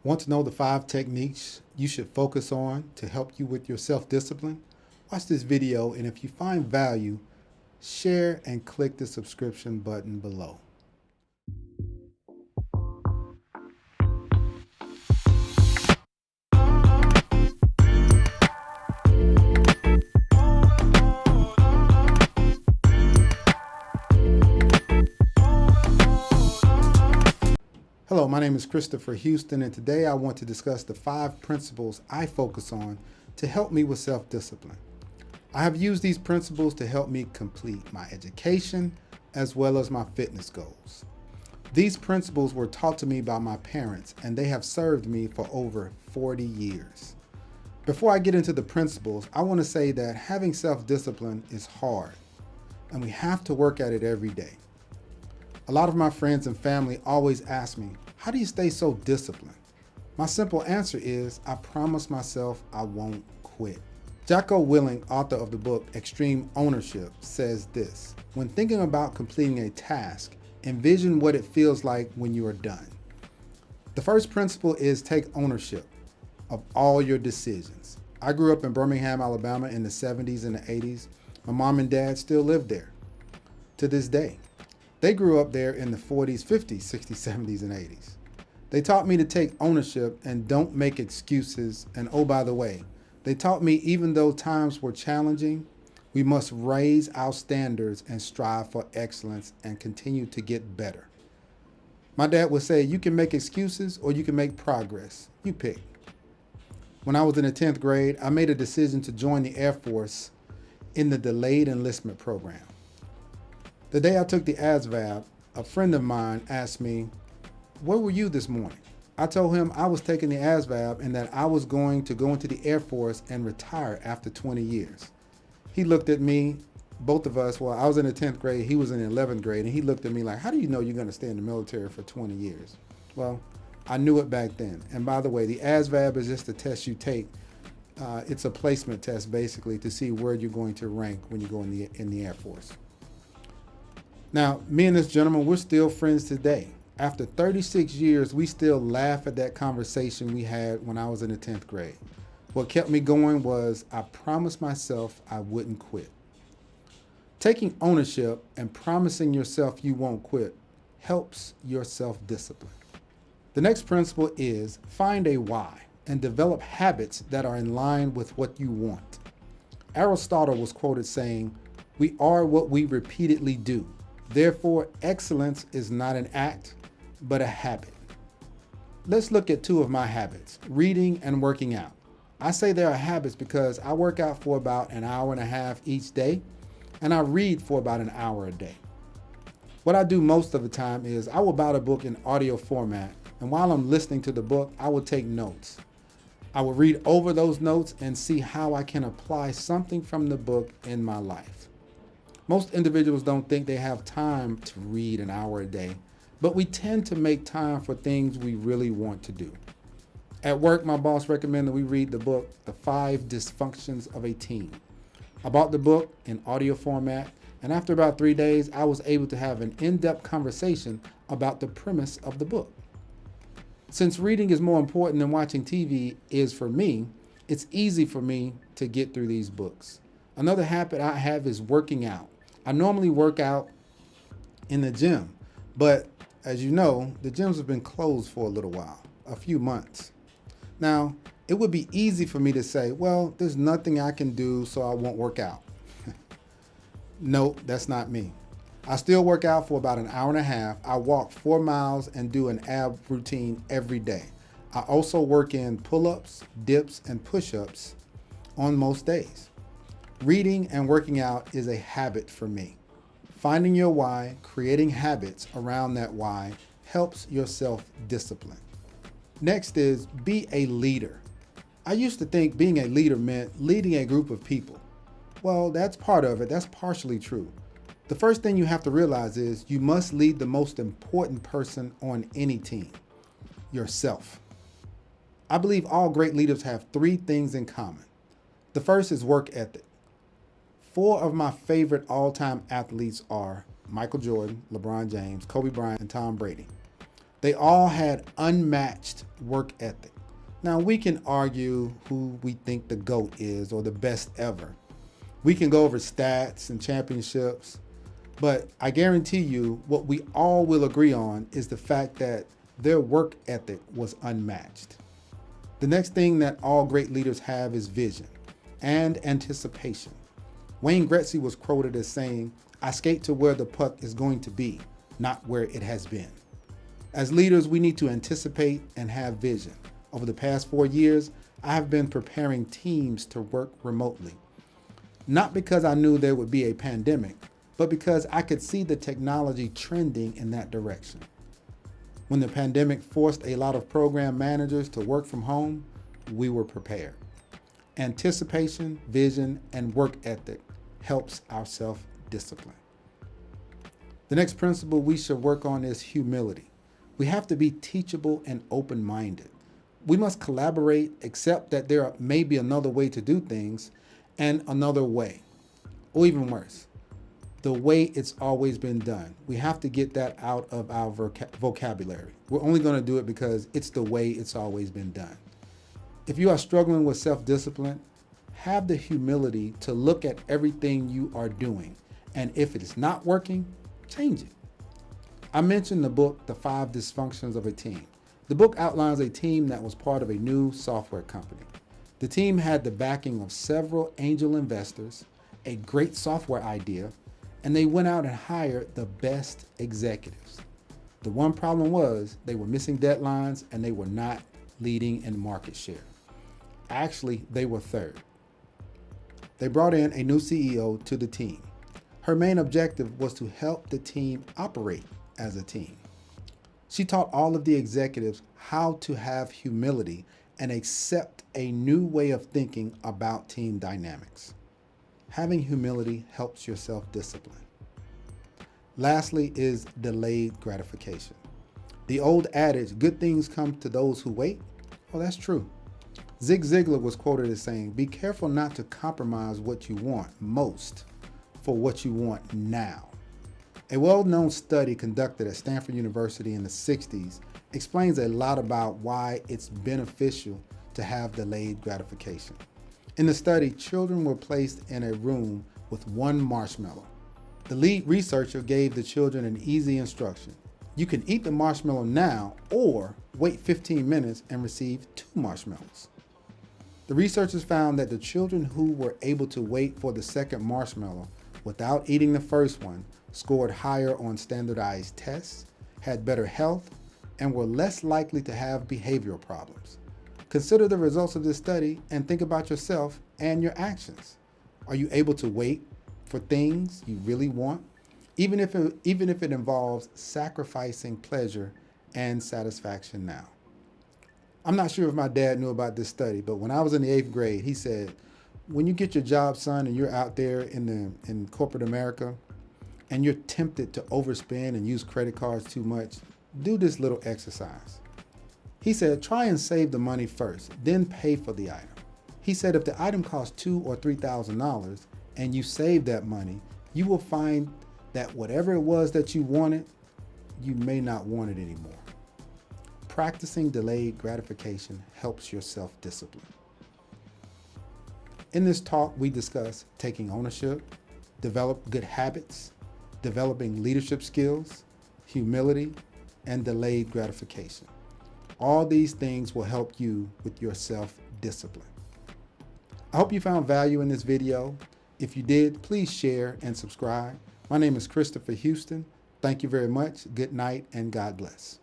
Want to know the 5 techniques you should focus on to help you with your self-discipline? Watch this video, and if you find value, share and click the subscription button below. Hello, my name is Christopher Houston, and today I want to discuss the 5 principles I focus on to help me with self-discipline. I have used these principles to help me complete my education as well as my fitness goals. These principles were taught to me by my parents, and they have served me for over 40 years. Before I get into the principles, I want to say that having self-discipline is hard, and we have to work at it every day. A lot of my friends and family always ask me, how do you stay so disciplined? My simple answer is, I promise myself I won't quit. Jocko Willink, author of the book Extreme Ownership, says this: when thinking about completing a task, envision what it feels like when you are done. The first principle is take ownership of all your decisions. I grew up in Birmingham, Alabama in the 70s and the 80s. My mom and dad still live there to this day. They grew up there in the 40s, 50s, 60s, 70s, and 80s. They taught me to take ownership and don't make excuses. And oh, by the way, they taught me even though times were challenging, we must raise our standards and strive for excellence and continue to get better. My dad would say, you can make excuses or you can make progress. You pick. When I was in the 10th grade, I made a decision to join the Air Force in the delayed enlistment program. The day I took the ASVAB, a friend of mine asked me, where were you this morning? I told him I was taking the ASVAB and that I was going to go into the Air Force and retire after 20 years. He looked at me, both of us, well, I was in the 10th grade, he was in the 11th grade, and he looked at me like, how do you know you're going to stay in the military for 20 years? Well, I knew it back then. And by the way, the ASVAB is just a test you take. It's a placement test, basically, to see where you're going to rank when you go in the Air Force. Now, me and this gentleman, we're still friends today. After 36 years, we still laugh at that conversation we had when I was in the 10th grade. What kept me going was I promised myself I wouldn't quit. Taking ownership and promising yourself you won't quit helps your self-discipline. The next principle is find a why and develop habits that are in line with what you want. Aristotle was quoted saying, "We are what we repeatedly do. Therefore, excellence is not an act, but a habit." Let's look at 2 of my habits, reading and working out. I say they are habits because I work out for about an hour and a half each day, and I read for about an hour a day. What I do most of the time is I will buy a book in audio format, and while I'm listening to the book, I will take notes. I will read over those notes and see how I can apply something from the book in my life. Most individuals don't think they have time to read an hour a day, but we tend to make time for things we really want to do. At work, my boss recommended we read the book, The 5 Dysfunctions of a Team. I bought the book in audio format, and after about 3 days, I was able to have an in-depth conversation about the premise of the book. Since reading is more important than watching TV is for me, it's easy for me to get through these books. Another habit I have is working out. I normally work out in the gym, but as you know, the gyms have been closed for a little while, a few months. Now, it would be easy for me to say, well, there's nothing I can do, so I won't work out. Nope, that's not me. I still work out for about an hour and a half. I walk 4 miles and do an ab routine every day. I also work in pull-ups, dips, and push-ups on most days. Reading and working out is a habit for me. Finding your why, creating habits around that why helps your self-discipline. Next is be a leader. I used to think being a leader meant leading a group of people. Well, that's part of it. That's partially true. The first thing you have to realize is you must lead the most important person on any team, yourself. I believe all great leaders have 3 things in common. The first is work ethic. 4 of my favorite all-time athletes are Michael Jordan, LeBron James, Kobe Bryant, and Tom Brady. They all had unmatched work ethic. Now, we can argue who we think the GOAT is or the best ever. We can go over stats and championships, but I guarantee you what we all will agree on is the fact that their work ethic was unmatched. The next thing that all great leaders have is vision and anticipation. Wayne Gretzky was quoted as saying, "I skate to where the puck is going to be, not where it has been." As leaders, we need to anticipate and have vision. Over the past 4 years, I have been preparing teams to work remotely. Not because I knew there would be a pandemic, but because I could see the technology trending in that direction. When the pandemic forced a lot of program managers to work from home, we were prepared. Anticipation, vision, and work ethic helps our self-discipline. The next principle we should work on is humility. We have to be teachable and open-minded. We must collaborate, accept that there may be another way to do things and another way, or even worse, the way it's always been done. We have to get that out of our vocabulary. We're only going to do it because it's the way it's always been done. If you are struggling with self-discipline, have the humility to look at everything you are doing, and if it is not working, change it. I mentioned the book, The 5 Dysfunctions of a Team. The book outlines a team that was part of a new software company. The team had the backing of several angel investors, a great software idea, and they went out and hired the best executives. The one problem was they were missing deadlines and they were not leading in market share. Actually, they were third. They brought in a new CEO to the team. Her main objective was to help the team operate as a team. She taught all of the executives how to have humility and accept a new way of thinking about team dynamics. Having humility helps your self-discipline. Lastly is delayed gratification. The old adage, good things come to those who wait, well, that's true. Zig Ziglar was quoted as saying, "Be careful not to compromise what you want most for what you want now." A well-known study conducted at Stanford University in the 60s explains a lot about why it's beneficial to have delayed gratification. In the study, children were placed in a room with one marshmallow. The lead researcher gave the children an easy instruction. You can eat the marshmallow now or wait 15 minutes and receive 2 marshmallows. The researchers found that the children who were able to wait for the second marshmallow without eating the first one scored higher on standardized tests, had better health, and were less likely to have behavioral problems. Consider the results of this study and think about yourself and your actions. Are you able to wait for things you really want, even if it involves sacrificing pleasure and satisfaction now? I'm not sure if my dad knew about this study, but when I was in the 8th grade, he said, when you get your job, son, and you're out there in corporate America, and you're tempted to overspend and use credit cards too much, do this little exercise. He said, try and save the money first, then pay for the item. He said, if the item costs $2,000 or $3,000 and you save that money, you will find that whatever it was that you wanted, you may not want it anymore. Practicing delayed gratification helps your self-discipline. In this talk, we discuss taking ownership, develop good habits, developing leadership skills, humility, and delayed gratification. All these things will help you with your self-discipline. I hope you found value in this video. If you did, please share and subscribe. My name is Christopher Houston. Thank you very much. Good night and God bless.